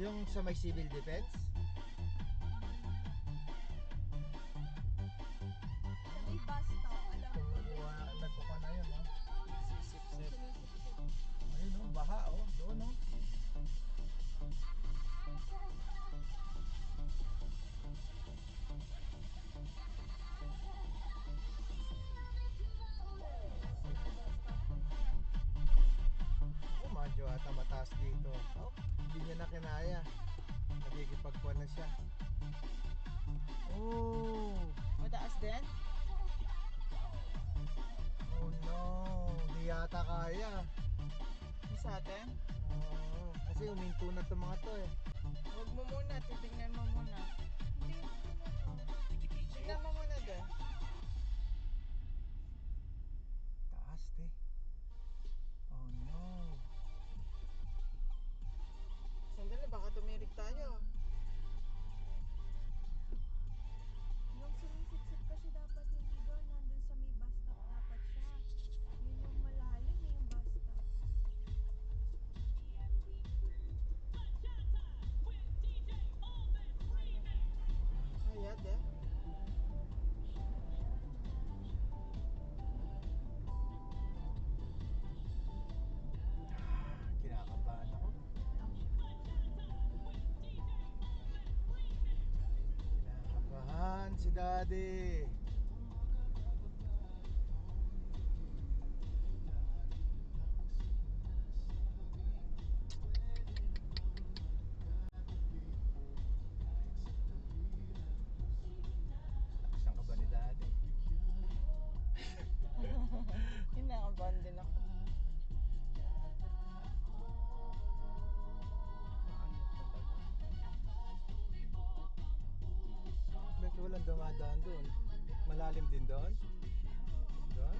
Yung sa may civil defense? May bus stop, alam ko. Nagkuka na yun, oh. Sip-sip. Ayun, oh, baha, oh. Doon, oh. Oh, medyo ata mataas dito. Oh, hindi niya na kinaya. Nagkikipagkuhan na siya. Oh, Mataas din? oh no. Hindi yata kaya. Yung sa atin? Oh, kasi uminto na itong mga to eh. Huwag mo muna, titignan mo muna. Hindi ko na to. Tignan mo muna doon. Taas, te. Oh no. Sandali, baka tumirik tayo. Yung sumisip-sip kasi dapat hindi doon. Nandun sa may bus stop dapat siya. Yun yung malalim eh, yung bus stop. Kaya, de? Kinakabahan ako. Kinakabahan si Daddy. Lakas ng kaba ni Daddy. Kinakabahan din ako. Ano talaga? Bakit walang dumadaan doon? Malalim din doon? Doon?